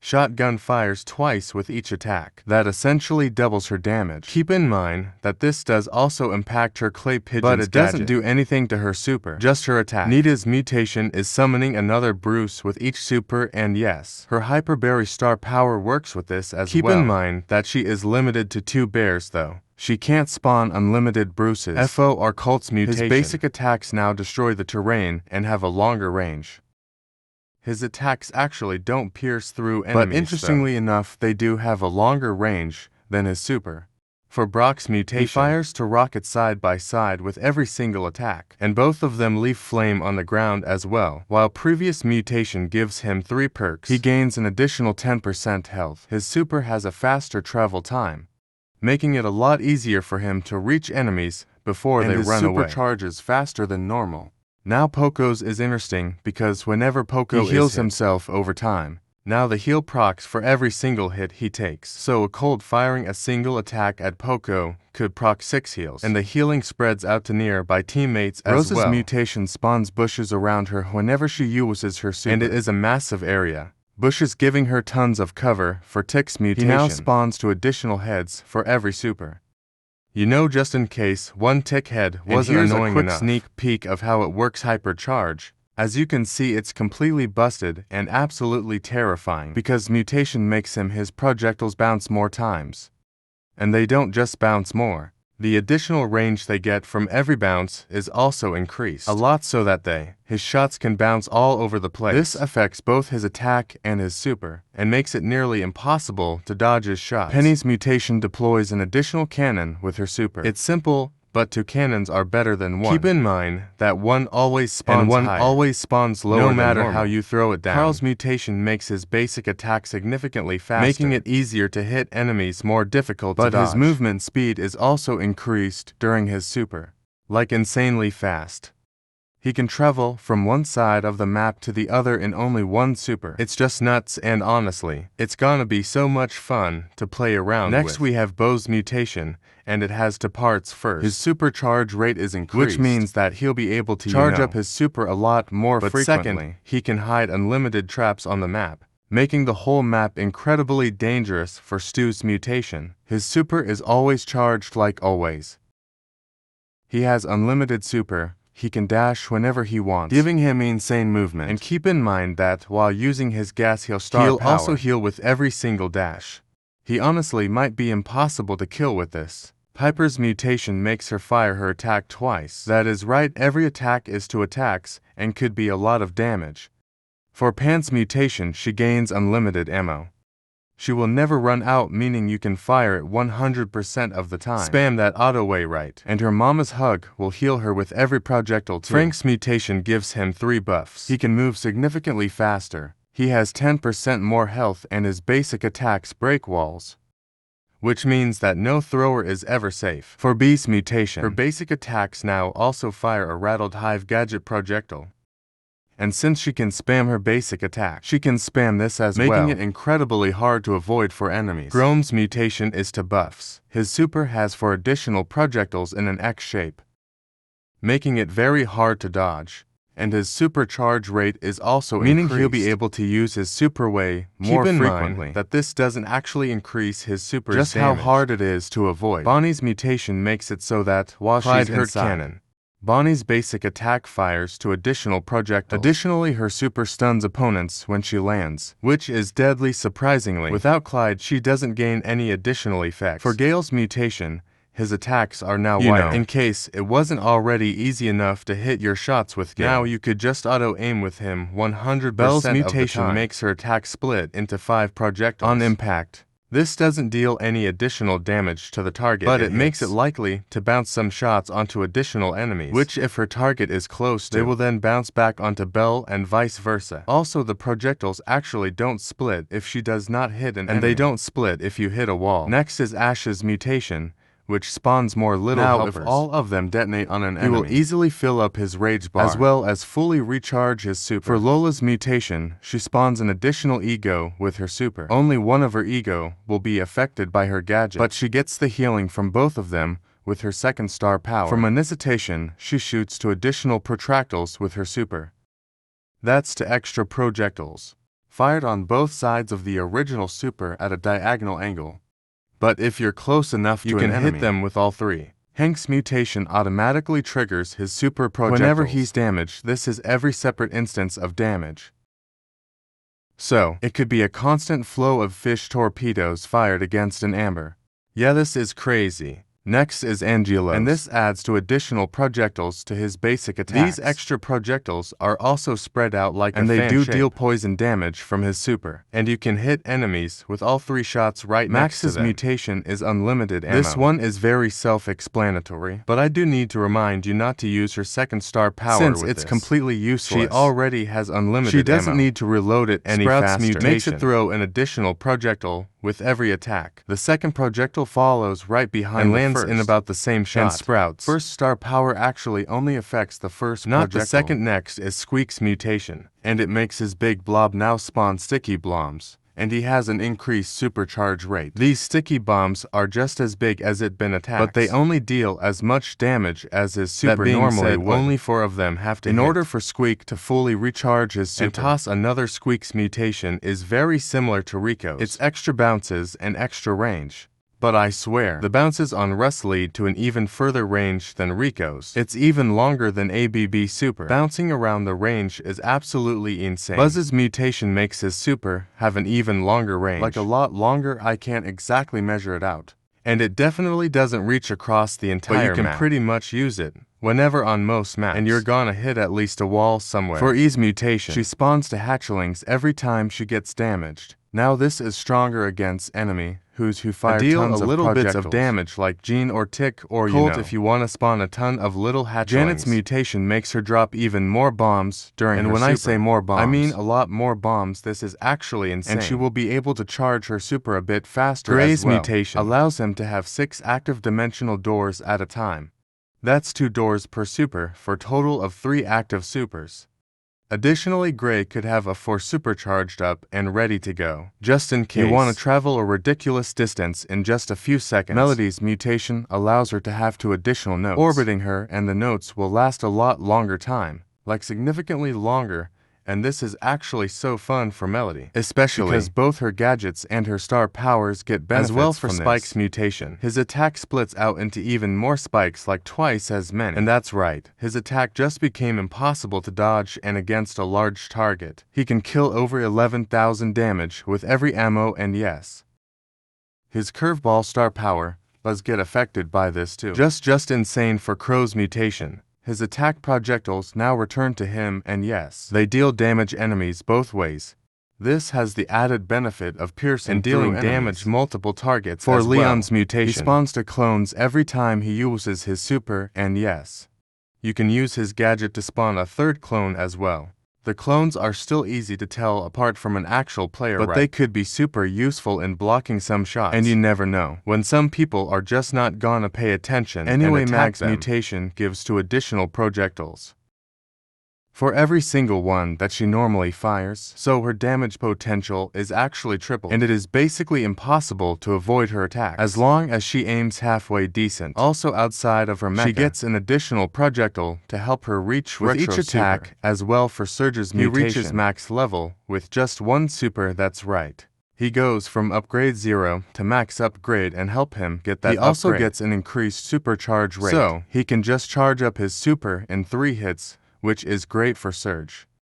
shotgun fires twice with each attack. That essentially doubles her damage. Keep in mind that this does also impact her clay pigeon's but it doesn't do anything to her super, just her attack. Nita's mutation is summoning another Bruce with each super, and yes, her Hyperberry star power works with this as well. Keep in mind that she is limited to 2 bears though. She can't spawn unlimited Bruces. FO or Colt's mutation. His basic attacks now destroy the terrain and have a longer range. His attacks actually don't pierce through enemies, but interestingly enough, they do have a longer range than his super. For Brock's mutation, he fires to rockets side by side with every single attack, and both of them leave flame on the ground as well. While previous mutation gives him 3 perks, he gains an additional 10% health. His super has a faster travel time, making it a lot easier for him to reach enemies before they run away. His super charges faster than normal. Now Poco's is interesting because whenever Poco heals himself over time, now the heal procs for every single hit he takes. So a Colt firing a single attack at Poco could proc 6 heals, and the healing spreads out to nearby teammates as well. Rose's mutation spawns bushes around her whenever she uses her super, and it is a massive area. Bushes giving her tons of cover for Tick's mutation. He now spawns 2 additional heads for every super. You know, just in case one Tick head wasn't annoying enough. Here's a quick sneak peek of how it works hypercharge. As you can see, it's completely busted and absolutely terrifying because mutation makes his projectiles bounce more times. And they don't just bounce more. The additional range they get from every bounce is also increased a lot so that his shots can bounce all over the place. This affects both his attack and his super, and makes it nearly impossible to dodge his shots. Penny's mutation deploys an additional cannon with her super. It's simple, but 2 cannons are better than 1. Keep in mind that 1 always spawns and 1 higher. Always spawns lower no matter how you throw it down. Carl's mutation makes his basic attack significantly faster, making it easier to hit enemies, more difficult to dodge. But his movement speed is also increased during his super, like insanely fast. He can travel from one side of the map to the other in only 1 super. It's just nuts, and honestly, it's gonna be so much fun to play around with. Next we have Bo's mutation, and it has 2 parts. First, his super charge rate is increased, which means that he'll be able to charge up his super a lot more frequently. Second, he can hide unlimited traps on the map, making the whole map incredibly dangerous for Stu's mutation. His super is always charged like always. He has unlimited super. He can dash whenever he wants, giving him insane movement. And keep in mind that while using his gas heal he'll also heal with every single dash. He honestly might be impossible to kill with this. Piper's mutation makes her fire her attack twice. That is right, every attack is 2 attacks and could be a lot of damage. For Pan's mutation, she gains unlimited ammo. She will never run out, meaning you can fire it 100% of the time. Spam that auto way right, and her mama's hug will heal her with every projectile too. Frank's mutation gives him 3 buffs. He can move significantly faster. He has 10% more health and his basic attacks break walls, which means that no thrower is ever safe. For B's mutation, her basic attacks now also fire a rattled hive gadget projectile. And since she can spam her basic attack, she can spam this as well, making it incredibly hard to avoid for enemies. Grome's mutation is to buffs. His super has 4 additional projectiles in an X shape, making it very hard to dodge. And his super charge rate is also increased, meaning he'll be able to use his super way more frequently. Keep in mind that this doesn't actually increase his super's just damage. How hard it is to avoid. Bonnie's mutation makes it so that while she's inside, Bonnie's basic attack fires 2 additional projectiles. Additionally, her super stuns opponents when she lands, which is deadly surprisingly. Without Clyde, she doesn't gain any additional effects. For Gale's mutation, his attacks are now wired. In case it wasn't already easy enough to hit your shots with Gale, now you could just auto-aim with him 100% Belle's mutation makes her attack split into 5 projectiles on impact. This doesn't deal any additional damage to the target, but it makes it likely to bounce some shots onto additional enemies, which if her target is close to, they will then bounce back onto Belle and vice versa. Also, the projectiles actually don't split if she does not hit an enemy, and they don't split if you hit a wall. Next is Ash's mutation, which spawns more little helpers. If all of them detonate on an enemy, he will easily fill up his rage bar, as well as fully recharge his super. For Lola's mutation, she spawns an additional ego with her super. Only one of her ego will be affected by her gadget, but she gets the healing from both of them with her 2nd star power. For Manicitation, she shoots 2 additional protractiles with her super. That's 2 extra projectiles. fired on both sides of the original super at a diagonal angle. But if you're close enough to an enemy, you can hit them with all three. Hank's mutation automatically triggers his super projectiles. Whenever he's damaged, this is every separate instance of damage. So, it could be a constant flow of fish torpedoes fired against an amber. Yeah, this is crazy. Next is Angelos, and this adds to additional projectiles to his basic attacks. These extra projectiles are also spread out like a fan shape, and they do deal poison damage from his super. And you can hit enemies with all three shots right next to them. Max's mutation is unlimited ammo. This one is very self-explanatory, but I do need to remind you not to use her second star power since it's completely useless. She already has unlimited ammo. She doesn't need to reload it any faster. Mutation makes it throw an additional projectile with every attack. The second projectile follows right behind and lands in about the same shot. And Sprout's first star power actually only affects the first projectile. The second. Next is Squeak's mutation, and it makes his big blob now spawn sticky bombs, and he has an increased supercharge rate. These sticky bombs are just as big as it been attacked, but they only deal as much damage as his super normally would. Only 4 of them have to hit. In order for Squeak to fully recharge his super and toss another, Squeak's mutation is very similar to Rico's. It's extra bounces and extra range. But I swear, the bounces on Russ lead to an even further range than Rico's. It's even longer than ABB super. Bouncing around the range is absolutely insane. Buzz's mutation makes his super have an even longer range. Like a lot longer, I can't exactly measure it out. And it definitely doesn't reach across the entire map. But you can pretty much use it whenever on most maps, and you're gonna hit at least a wall somewhere. For E's mutation, she spawns to hatchlings every time she gets damaged. Now this is stronger against enemy who fire tons of little bits of damage like Jean or Tick or Colt if you want to spawn a ton of little hatchlings. Janet's mutation makes her drop even more bombs during her super. And when I say more bombs, I mean a lot more bombs. This is actually insane. And she will be able to charge her super a bit faster Gray's as well. Mutation allows him to have 6 active dimensional doors at a time. That's 2 doors per super for a total of 3 active supers. Additionally, Gray could have a 4 supercharged up and ready to go, just in case you want to travel a ridiculous distance in just a few seconds. Melody's mutation allows her to have 2 additional notes orbiting her, and the notes will last a lot longer time, like significantly longer, and this is actually so fun for Melody, especially because both her gadgets and her star powers get benefits as well for Spike's mutation. His attack splits out into even more spikes, like twice as many. And that's right, his attack just became impossible to dodge, and against a large target, he can kill over 11,000 damage with every ammo, and yes, his curveball star power does get affected by this too. Just insane for Crow's mutation. His attack projectiles now return to him, and yes, they deal damage enemies both ways. This has the added benefit of piercing and dealing damage multiple targets. For Leon's mutation, he spawns to clones every time he uses his super, and yes, you can use his gadget to spawn a 3rd clone as well. The clones are still easy to tell apart from an actual player, but they could be super useful in blocking some shots, and you never know when some people are just not gonna pay attention. Anyway, Mag's mutation gives 2 additional projectiles for every single one that she normally fires, so her damage potential is actually tripled, and it is basically impossible to avoid her attacks as long as she aims halfway decent. Also, outside of her mecha, she gets an additional projectile to help her reach with each attack super. As well for Surge's mutation. He reaches max level with just 1 super, that's right. He goes from upgrade 0 to max upgrade, and help him get that He also gets an increased supercharge rate, so he can just charge up his super in 3 hits, which is great for Surge.